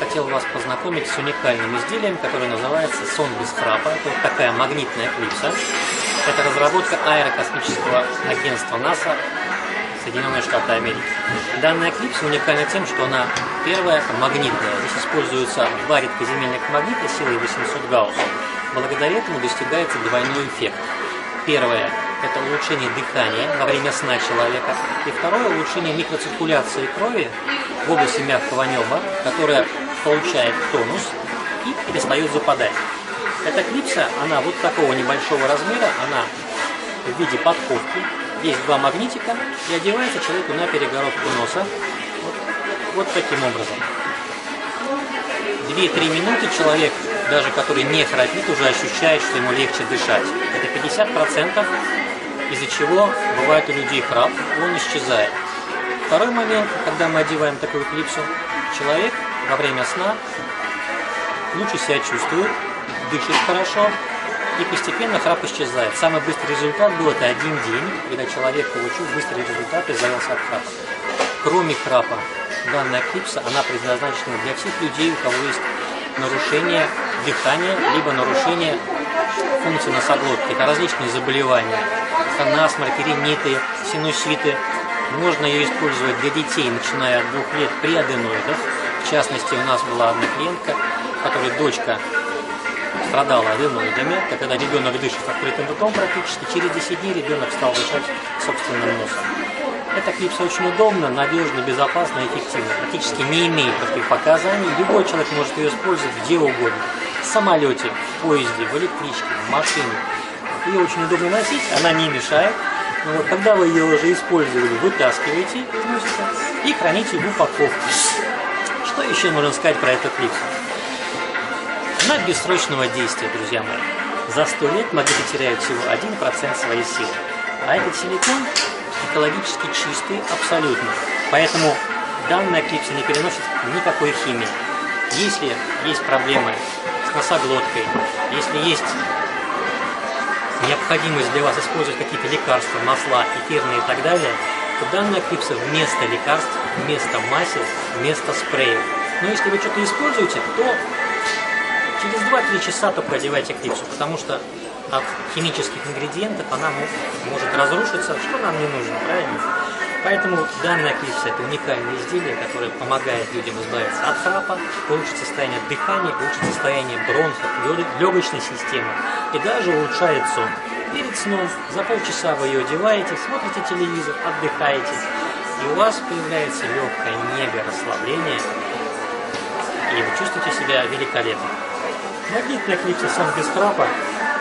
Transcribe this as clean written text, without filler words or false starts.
хотел вас познакомить с уникальным изделием, которое называется «Сон без храпа». Это вот такая магнитная клипса. Это разработка аэрокосмического агентства НАСА, Соединенные Штаты Америки. Данная клипса уникальна тем, что она первая магнитная. Здесь используются два редкоземельных магнита силой 800 гаусса. Благодаря этому достигается двойной эффект. Первое – это улучшение дыхания во время сна человека. И второе – улучшение микроциркуляции крови в области мягкого неба, которая получает тонус и перестает западать. Эта клипса, она вот такого небольшого размера, она в виде подковки. Есть два магнитика и одевается человеку на перегородку носа. Вот таким образом. 2-3 минуты человек, даже который не храпит, уже ощущает, что ему легче дышать. Это 50%, из-за чего бывает у людей храп, он исчезает. Второй момент, когда мы одеваем такую клипсу, человек во время сна лучше себя чувствует, дышит хорошо и постепенно храп исчезает. Самый быстрый результат был это 1 день, когда человек получил быстрый результат и избавился от храпа. Кроме храпа, данная клипса, она предназначена для всех людей, у кого есть нарушение дыхания, либо нарушение функции носоглотки. Это различные заболевания, это насморк, риниты, синуситы. Можно ее использовать для детей, начиная от 2 лет при аденоидах. В частности, у нас была одна клиентка, которой дочка страдала аденоидами. Когда ребенок дышит открытым ртом практически, через 10 дней ребенок стал дышать собственным носом. Эта клипса очень удобна, надежна, безопасна и эффективна. Практически не имеет противопоказаний. Любой человек может ее использовать где угодно. В самолете, в поезде, в электричке, в машине. Ее очень удобно носить, она не мешает. Но вот когда вы ее уже использовали, вытаскиваете из носика и храните в упаковке. Что еще можно сказать про эту клипсу? Она бессрочного действия, друзья мои. За 100 лет магниты теряют всего 1% своей силы. А этот силикон экологически чистый абсолютно. Поэтому данная клипса не переносит никакой химии. Если есть проблемы с носоглоткой, если есть необходимость для вас использовать какие-то лекарства, масла, эфирные и так далее, то данная клипса вместо лекарств, вместо масел, вместо спреев. Но если вы что-то используете, то через 2-3 часа только одевайте клипсу, потому что от химических ингредиентов она может разрушиться, что нам не нужно, правильно? Поэтому данная клипса – это уникальное изделие, которое помогает людям избавиться от храпа, улучшить состояние дыхания, улучшить состояние бронхов, легочной системы и даже улучшает сон. Перед сном за полчаса вы ее одеваете, смотрите телевизор, отдыхаете, и у вас появляется легкое нега, расслабление, и вы чувствуете себя великолепно. Магнитная клипса «Сон без храпа»